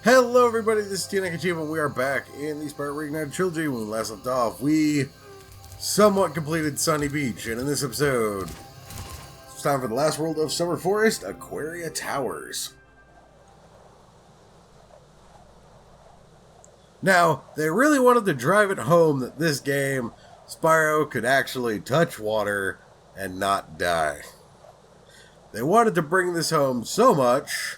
Hello everybody, this is TNK and we are back in the Spyro Reignited Trilogy. When we last left off, we somewhat completed Sunny Beach, and in this episode, it's time for the last world of Summer Forest, Aquaria Towers. Now, they really wanted to drive it home that this game, Spyro could actually touch water and not die. They wanted to bring this home so much...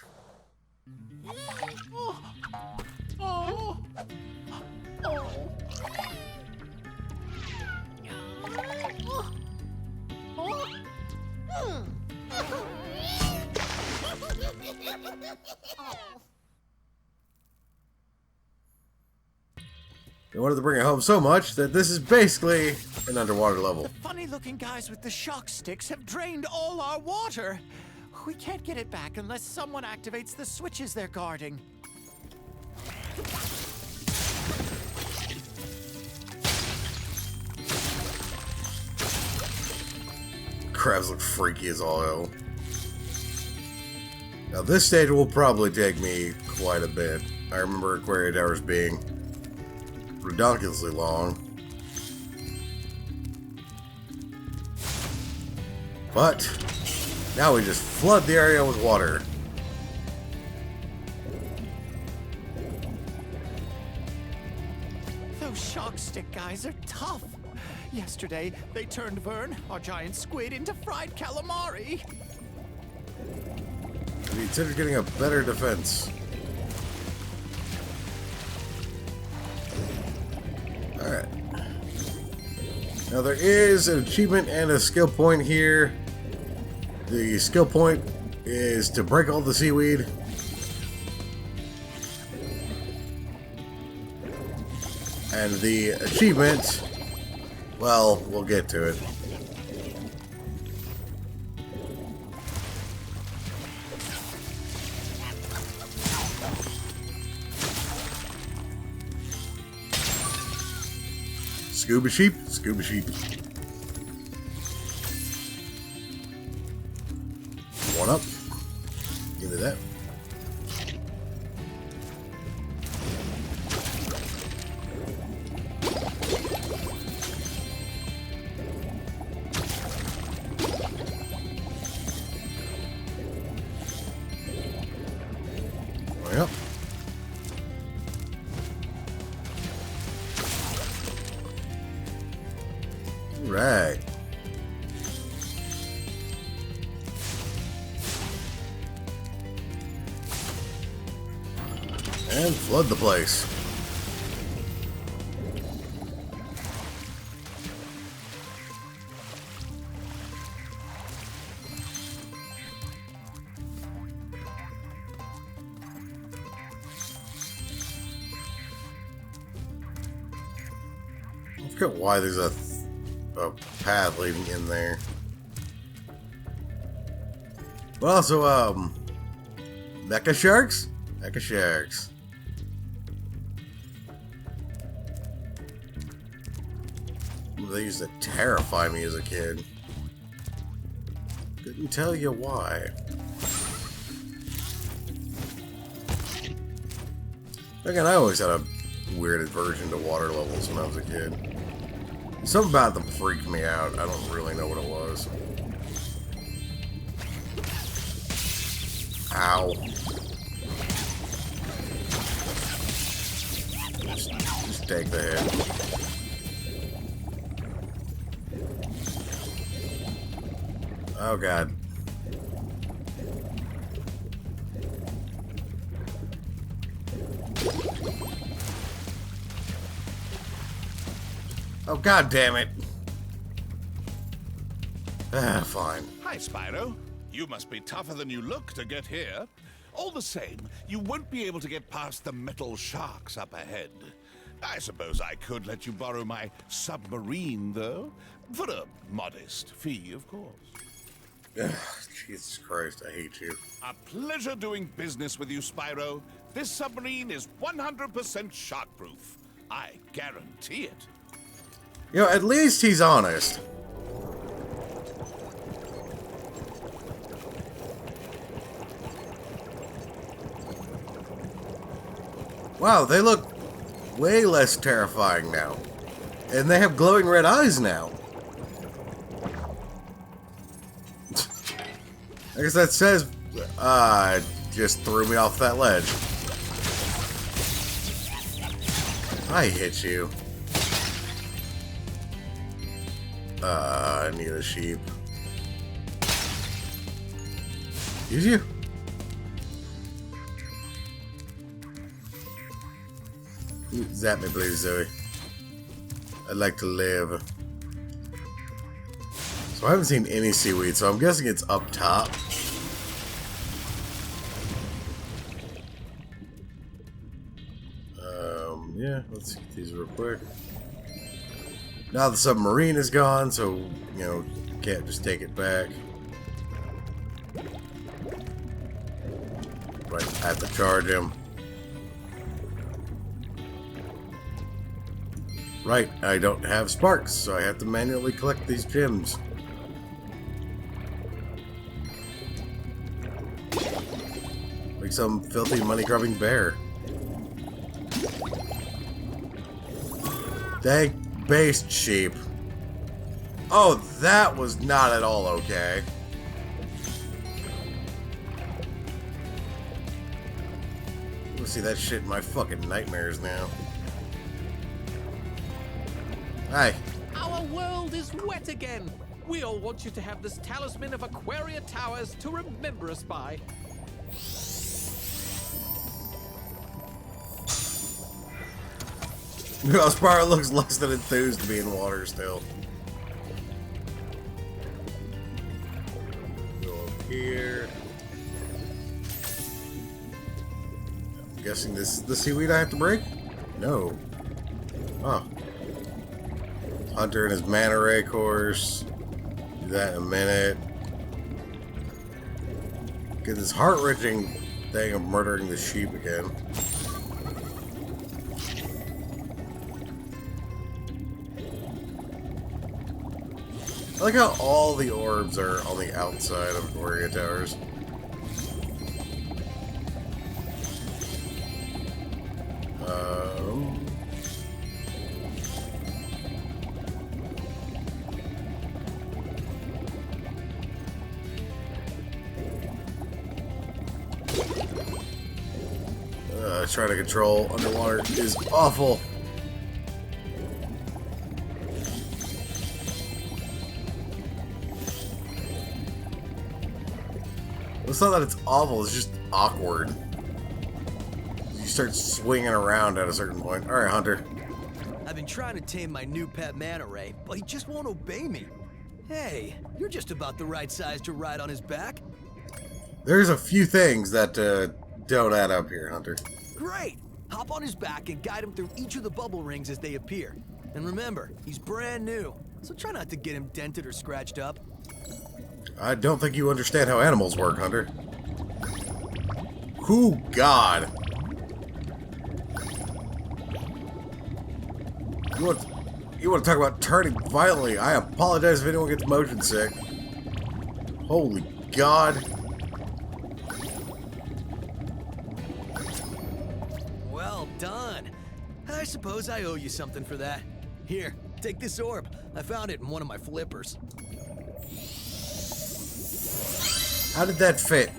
They wanted to bring it home so much that this is basically an underwater level. The funny-looking guys with the shock sticks have drained all our water. We can't get it back unless someone activates the switches they're guarding. Crabs look freaky as all hell. Now this stage will probably take me quite a bit. I remember Aquaria Towers being ridiculously long. But now we just flood the area with water. Those shock stick guys are tough. Yesterday, they turned Vern, our giant squid, into fried calamari. We consider getting a better defense. Alright. Now there is an achievement and a skill point here. The skill point is to break all the seaweed. And the achievement, well, we'll get to it. Scuba sheep, scuba sheep. One up. Give me that. Yep. Right. And flood the place. I forget why there's a path leading in there. But also, mecha sharks? Mecha sharks. They used to terrify me as a kid. Couldn't tell you why. Again, I always had a weird aversion to water levels when I was a kid. Something about them freaked me out. I don't really know what it was. Ow. Just take the hit. Oh god. Oh god damn it. Fine. Hi, Spyro. You must be tougher than you look to get here. All the same, you won't be able to get past the metal sharks up ahead. I suppose I could let you borrow my submarine, though. For a modest fee, of course. Jesus Christ, I hate you. A pleasure doing business with you, Spyro. This submarine is 100% shark-proof. I guarantee it. You know, at least he's honest. Wow, they look way less terrifying now. And they have glowing red eyes now. I guess that says, just threw me off that ledge. I hit you. I need a sheep. Use you? Zap me, please, Zoe. I'd like to live. So I haven't seen any seaweed, so I'm guessing it's up top. Yeah, let's get these real quick. Now the submarine is gone, so, you know, can't just take it back. But I have to charge him. Right, I don't have sparks, so I have to manually collect these gems. Like some filthy money-grubbing bear. Dang-based sheep. Oh, that was not at all okay. You'll see that shit in my fucking nightmares now. Hi. Our world is wet again. We all want you to have this talisman of Aquaria Towers to remember us by. Spyro looks less than enthused to be in water still. Go up here. I'm guessing this is the seaweed I have to break? No. Oh. Hunter and his manta ray course. Do that in a minute. Get this heart-wrenching thing of murdering the sheep again. I like how all the orbs are on the outside of Aquaria Towers. Trying to control underwater is awful. It's not that it's awful, it's just awkward. You start swinging around at a certain point. Alright, Hunter. I've been trying to tame my new pet manta ray, but he just won't obey me. Hey, you're just about the right size to ride on his back. There's a few things that don't add up here, Hunter. Great! Hop on his back and guide him through each of the bubble rings as they appear. And remember, he's brand new, so try not to get him dented or scratched up. I don't think you understand how animals work, Hunter. Oh, God. You want to talk about turning violently? I apologize if anyone gets motion sick. Holy God. Well done. I suppose I owe you something for that. Here, take this orb. I found it in one of my flippers. How did that fit?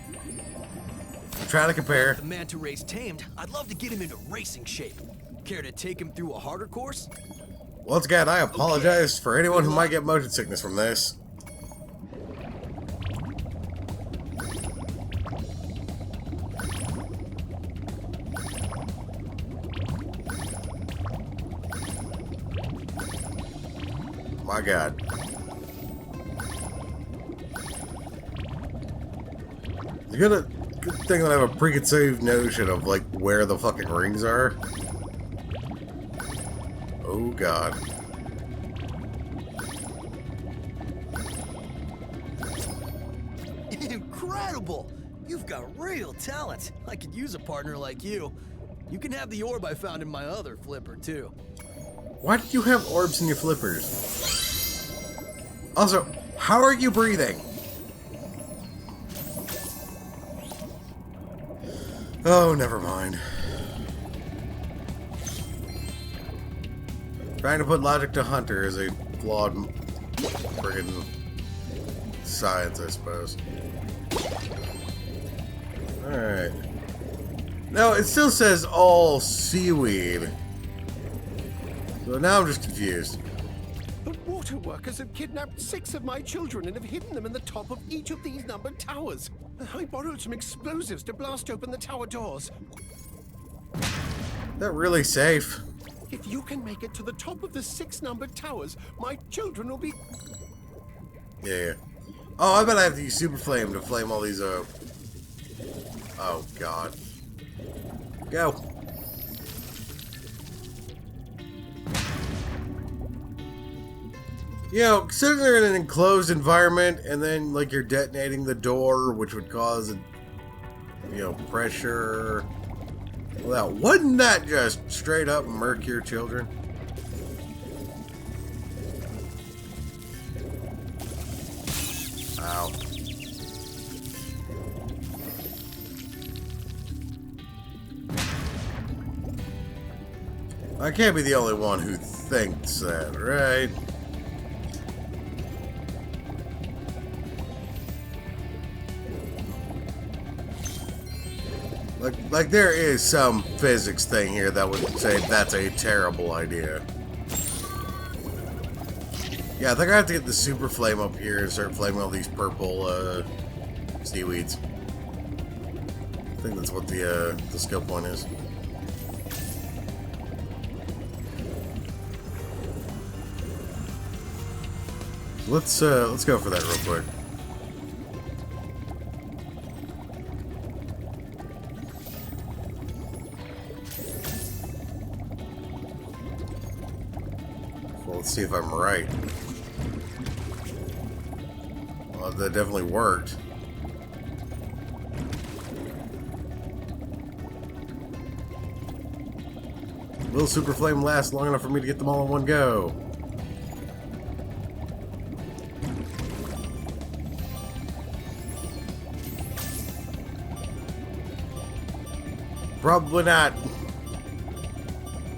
I'm trying to compare. If the manta ray's tamed, I'd love to get him into racing shape. Care to take him through a harder course? Once again, I apologize for anyone who might get motion sickness from this. My God. Good thing that I have a preconceived notion of, like, where the fucking rings are. Oh, God. Incredible! You've got real talent. I could use a partner like you. You can have the orb I found in my other flipper, too. Why do you have orbs in your flippers? Also, how are you breathing? Oh, never mind. Trying to put logic to Hunter is a flawed friggin' science, I suppose. Alright. No, it still says all seaweed. So now I'm just confused. The water workers have kidnapped 6 of my children and have hidden them in the top of each of these numbered towers. I borrowed some explosives to blast open the tower doors. Is that really safe? If you can make it to the top of the 6 numbered towers, my children will be... Yeah. Oh, I bet I have to use Super Flame to flame all these, Oh, God. Go. You know, considering they're in an enclosed environment, and then, like, you're detonating the door, which would cause, pressure... Well, wouldn't that just straight up murk your children? Ow. I can't be the only one who thinks that, right? Like there is some physics thing here that would say that's a terrible idea. Yeah, I think I have to get the super flame up here and start flaming all these purple seaweeds. I think that's what the skill point is. Let's go for that real quick. Well, let's see if I'm right. Well, that definitely worked. Will Super Flame last long enough for me to get them all in one go? Probably not.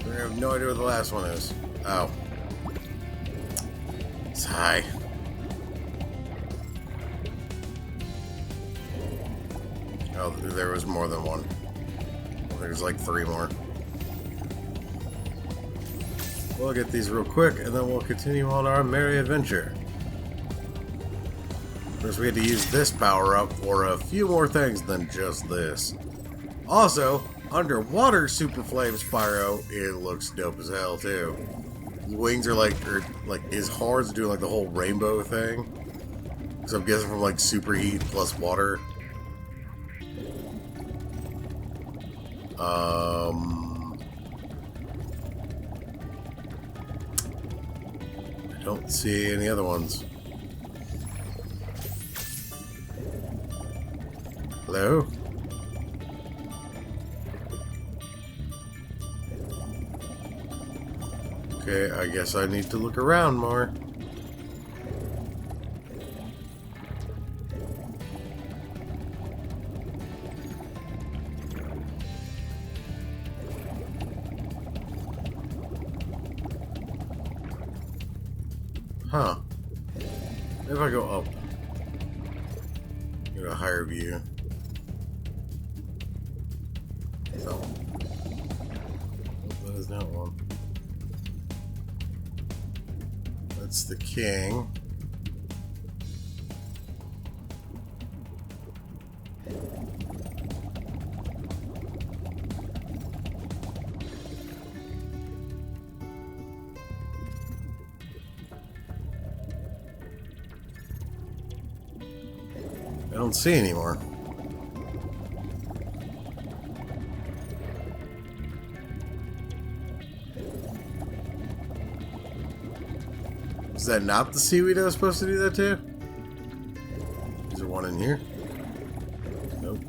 I have no idea what the last one is. Oh. It's high. Oh, there was more than one. There's like 3 more. We'll get these real quick, and then we'll continue on our merry adventure. First, we had to use this power-up for a few more things than just this. Also, underwater Super Flame Spyro, it looks dope as hell too. His wings are like his horns doing like the whole rainbow thing. So I'm guessing from like superheat plus water. I don't see any other ones. Hello? Okay, I guess I need to look around more. Huh. If I go up, get a higher view. So, that is that one. That's the king. I don't see anymore. Is that not the seaweed I was supposed to do that to? Is there one in here? Nope.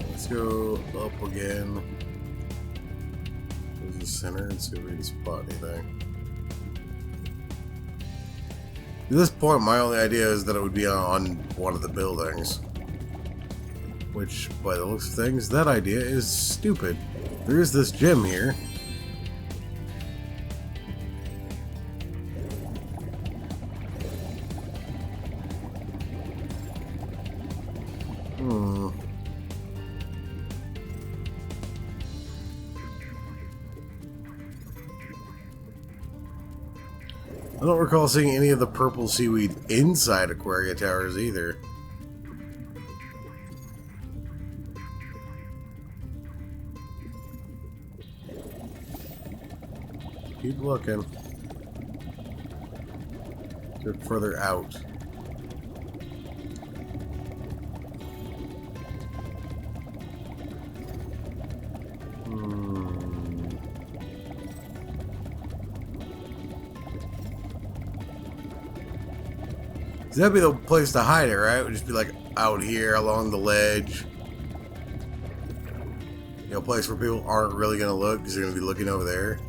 Let's go up again to the center and see if we can spot anything. At this point, my only idea is that it would be on one of the buildings. Which, by the looks of things, that idea is stupid. There is this gem here. I don't recall seeing any of the purple seaweed inside Aquaria Towers either. Keep looking. Get further out. That'd be the place to hide it, right? It would just be like out here along the ledge. You know, a place where people aren't really going to look because they're going to be looking over there.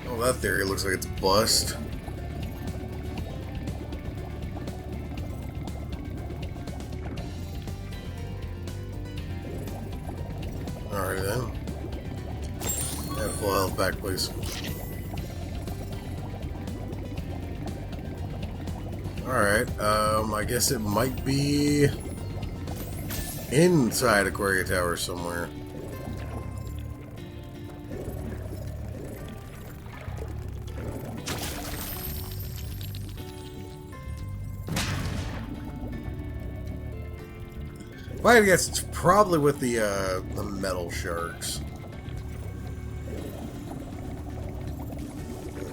Oh, that theory looks like it's bust. Alright then. Have full health back, please. Alright, I guess it might be inside Aquaria Tower somewhere. If I had to guess, it's probably with the metal sharks.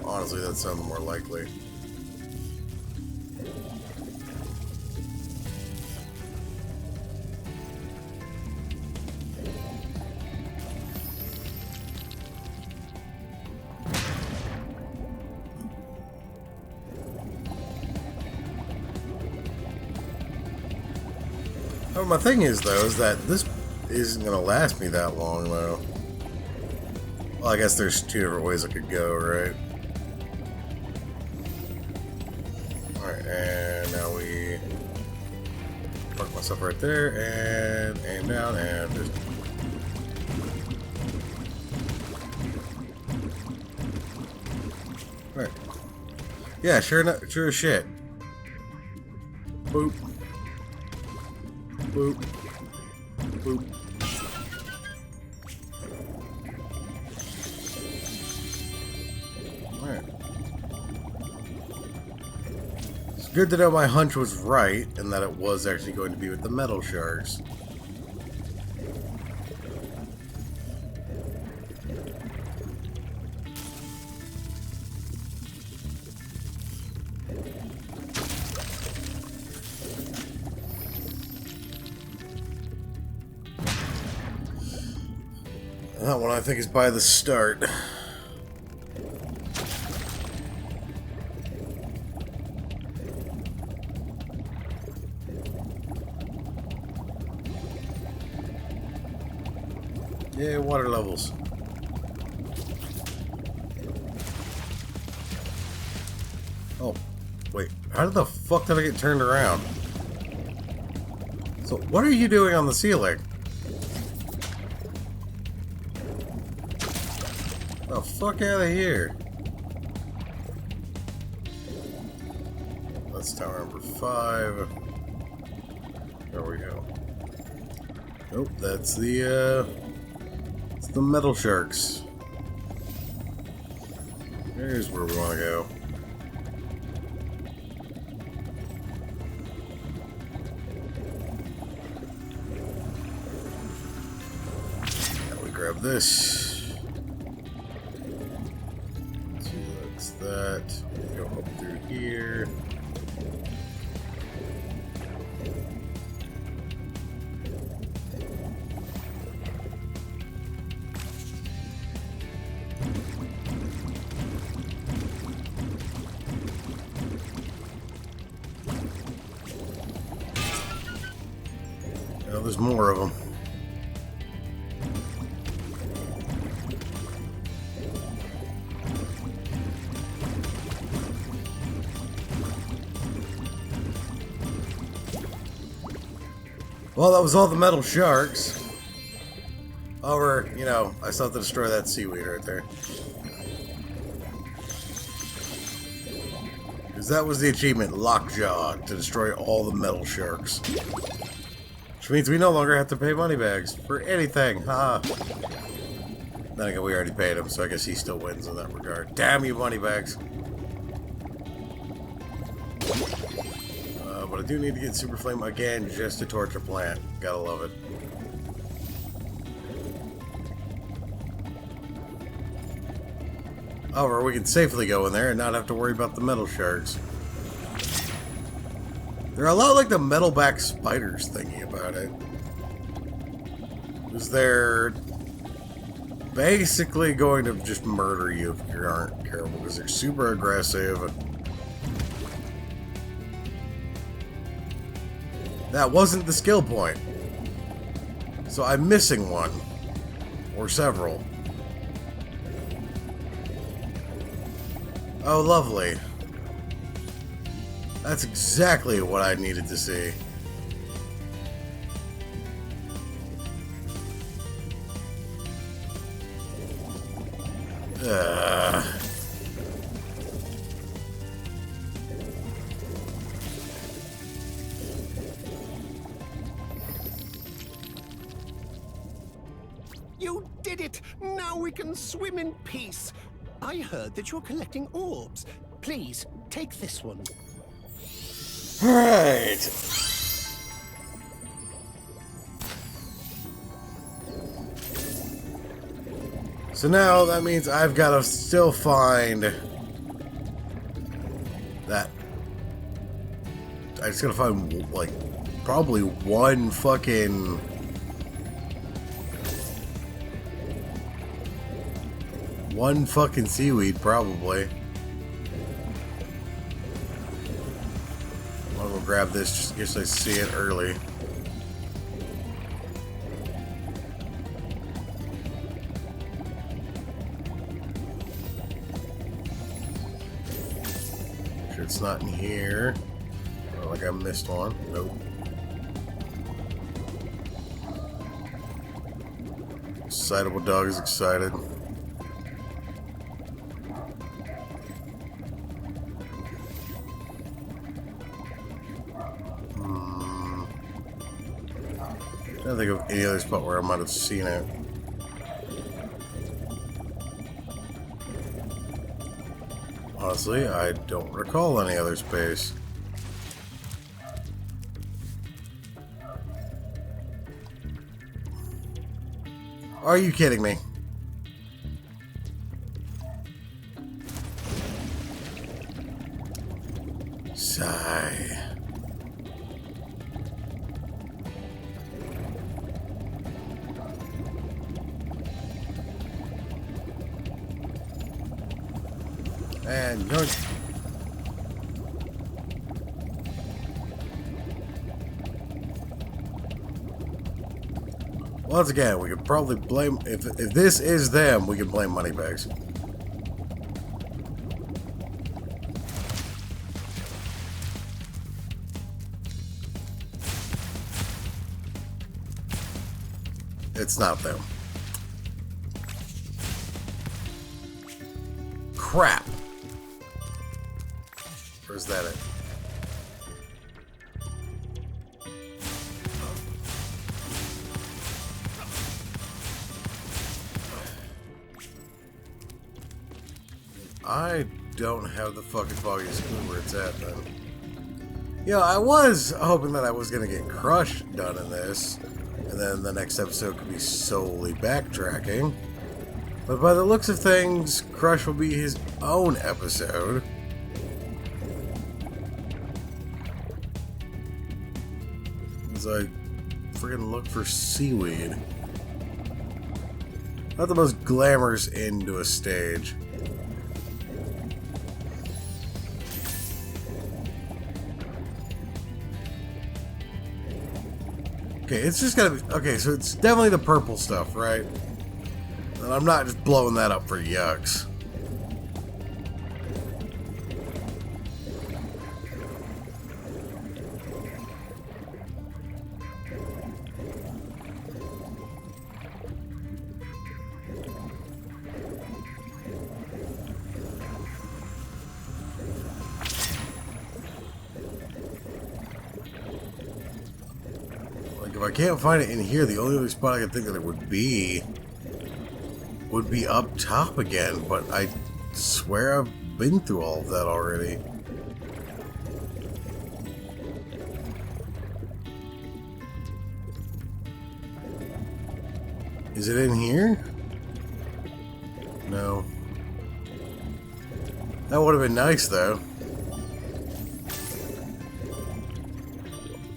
Honestly, that sounds more likely. Oh, my thing is, though, is that this isn't going to last me that long, though. Well, I guess there's two different ways I could go, right? Alright, and now we park myself right there, and aim down, and just... Alright. Yeah, sure as shit. Boop. Boop. Boop. Alright. It's good to know my hunch was right, and that it was actually going to be with the metal sharks. That one I think is by the start. Yeah, water levels. Oh, wait. How did the fuck did I get turned around? So, what are you doing on the ceiling? The fuck out of here. That's tower number 5. There we go. Nope, that's the metal sharks. There's where we want to go. Now we grab this. That. Go up through here. No, there's more of them. Well, that was all the metal sharks. However, you know, I still have to destroy that seaweed right there. Because that was the achievement, Lockjaw, to destroy all the metal sharks. Which means we no longer have to pay money bags for anything, ha! Then again, we already paid him, so I guess he still wins in that regard. Damn you, money bags! But I do need to get Super Flame again just to torch a plant. Gotta love it. However, we can safely go in there and not have to worry about the metal sharks. They're a lot like the metalback spiders thinking about it. Because they're basically going to just murder you if you aren't careful, because they're super aggressive. That wasn't the skill point. So I'm missing one. Or several. Oh, lovely. That's exactly what I needed to see. You did it! Now we can swim in peace. I heard that you're collecting orbs. Please, take this one. Alright. So now that means I've got to still find that. I just gotta find, like, probably one fucking. One fucking seaweed, probably. I'm gonna grab this just in case I see it early. Sure it's not in here. Oh, like I missed one. Nope. Excitable dog is excited. I don't think of any other spot where I might have seen it. Honestly, I don't recall any other space. Are you kidding me? Sigh. And no. Once again, we could probably blame if this is them, we could blame Moneybags. It's not them. Crap. Or is that it? I don't have the fucking foggiest clue where it's at then. Yeah, I was hoping that I was gonna get Crush done in this, and then the next episode could be solely backtracking. But by the looks of things, Crush will be his own episode. As I friggin' look for Seaweed. Not the most glamorous end to a stage. Okay, it's just gotta be... Okay, so it's definitely the purple stuff, right? And I'm not just blowing that up for yucks. If I can't find it in here, the only other spot I can think that it would be up top again, but I swear I've been through all of that already. Is it in here? No. That would have been nice though.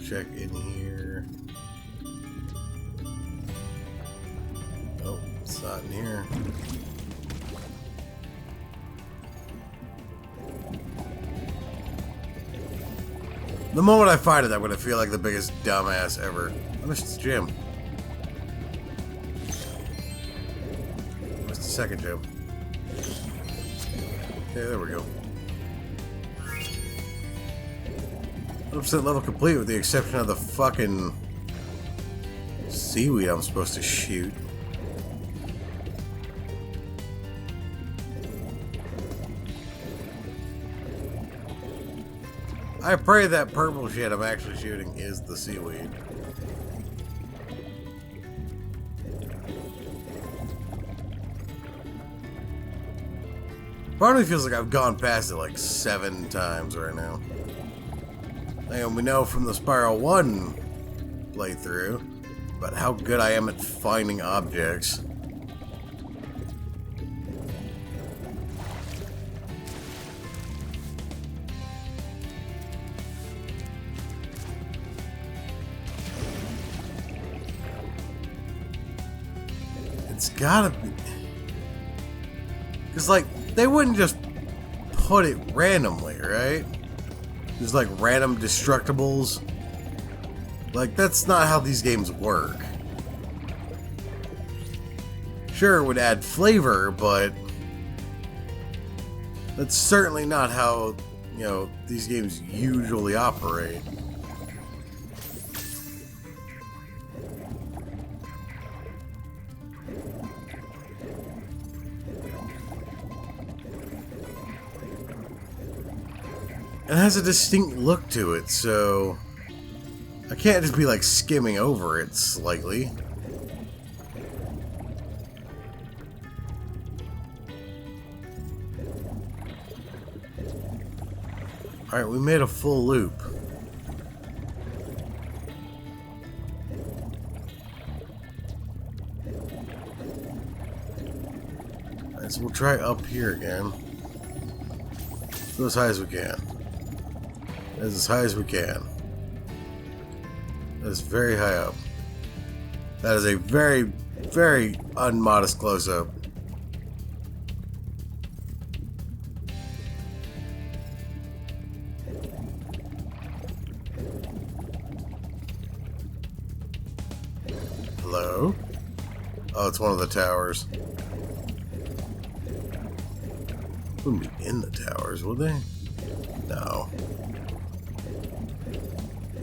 Check in here. Oh, it's not in here. The moment I find it, I'm going to feel like the biggest dumbass ever. I missed the gym. Missed the second gym. Okay, there we go. 100% level complete with the exception of the fucking seaweed I'm supposed to shoot. I pray that purple shit I'm actually shooting is the seaweed. Part of me feels like I've gone past it like 7 times right now. And we know from the Spyro 1 playthrough about how good I am at finding objects. It's gotta be... Because, like, they wouldn't just put it randomly, right? There's, like, random destructibles. Like, that's not how these games work. Sure, it would add flavor, but... that's certainly not how, you know, these games usually operate. It has a distinct look to it, so I can't just be like skimming over it slightly. Alright, we made a full loop. Alright, so we'll try up here again. Go as high as we can. As high as we can. That is very high up. That is a very, very unmodest close-up. Hello? Oh, it's one of the towers. Wouldn't be in the towers, would they? No.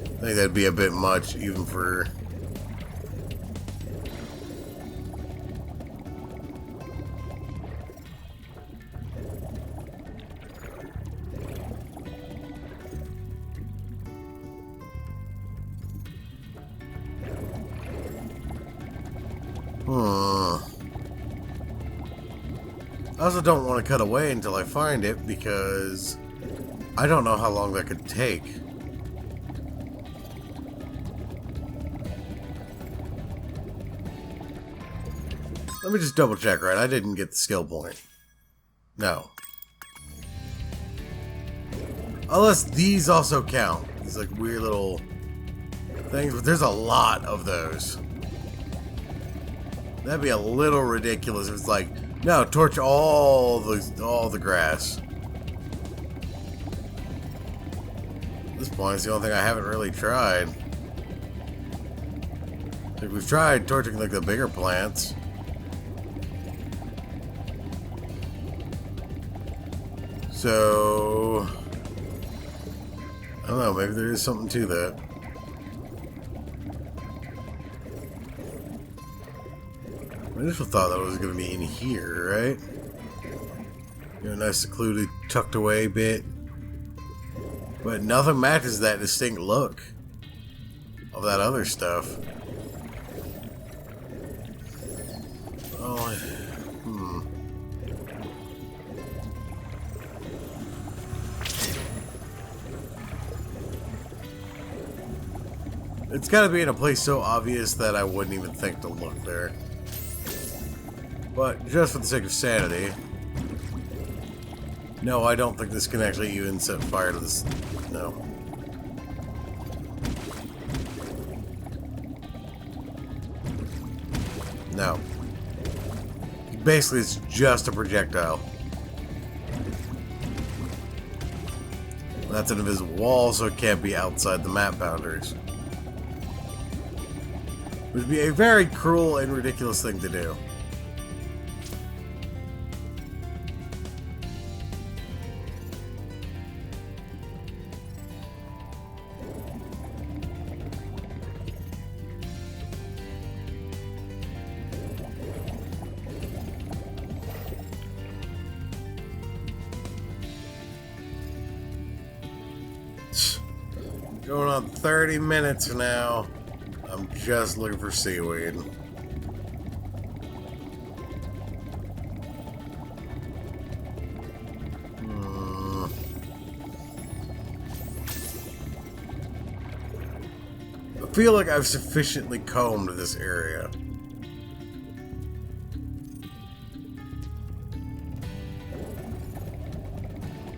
I think that'd be a bit much, even for... I also don't want to cut away until I find it, because I don't know how long that could take. Let me just double check, right? I didn't get the skill point. No. Unless these also count. These like weird little things, but there's a lot of those. That'd be a little ridiculous if it's like, no, torch all the grass. At this point, it's the only thing I haven't really tried. Like, we've tried torching, like, the bigger plants. So... I don't know, maybe there is something to that. My initial thought that was going to be in here, right? You know, a nice secluded, tucked away bit. But nothing matches that distinct look of that other stuff. Oh, It's gotta be in a place so obvious that I wouldn't even think to look there. But just for the sake of sanity, no, I don't think this can actually even set fire to this. No. No. Basically, it's just a projectile. That's an invisible wall, so it can't be outside the map boundaries. Which would be a very cruel and ridiculous thing to do. Going on 30 minutes now. I'm just looking for seaweed. I feel like I've sufficiently combed this area.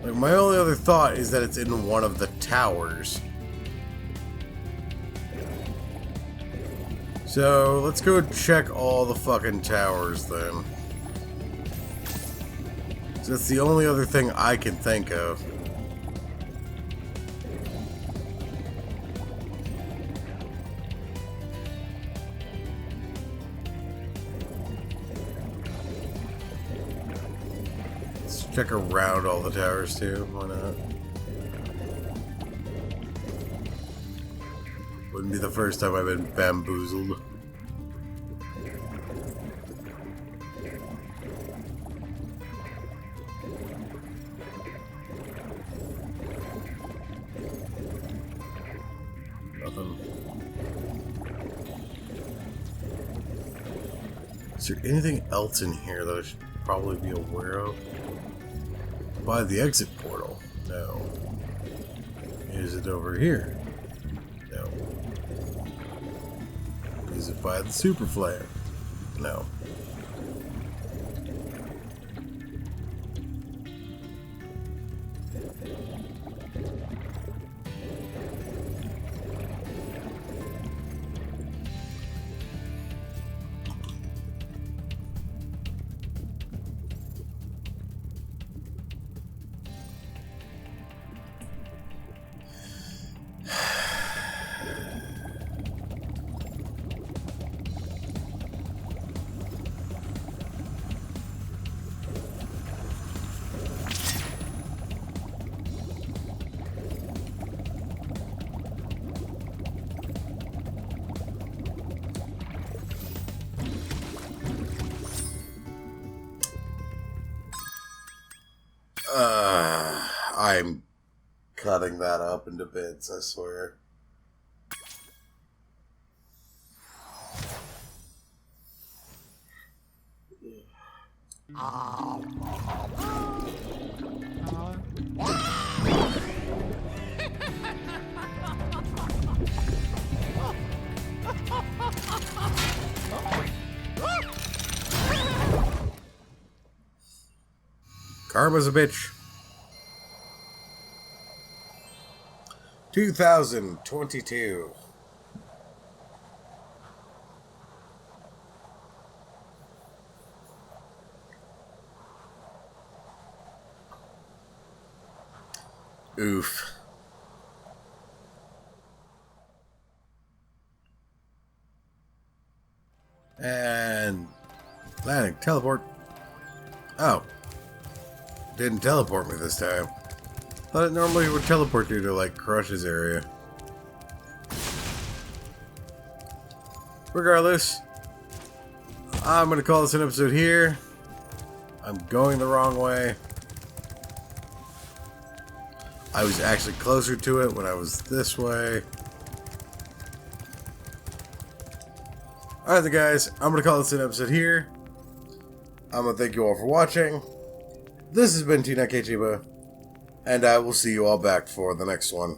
Like, my only other thought is that it's in one of the towers. So, let's go check all the fucking towers then. So that's the only other thing I can think of. Let's check around all the towers too, why not? Wouldn't be the first time I've been bamboozled. Nothing. Is there anything else in here that I should probably be aware of? By the exit portal? No. Is it over here? No. Is it by the super flare? No. I'm cutting that up into bits, I swear. Karma's a bitch. 2022. Oof. And landing. Teleport. Oh. Didn't teleport me this time. Thought it normally would teleport you to, like, Crush's area. Regardless, I'm going to call this an episode here. I'm going the wrong way. I was actually closer to it when I was this way. Alright then guys, I'm going to call this an episode here. I'm going to thank you all for watching. This has been Tina Chiba, and I will see you all back for the next one.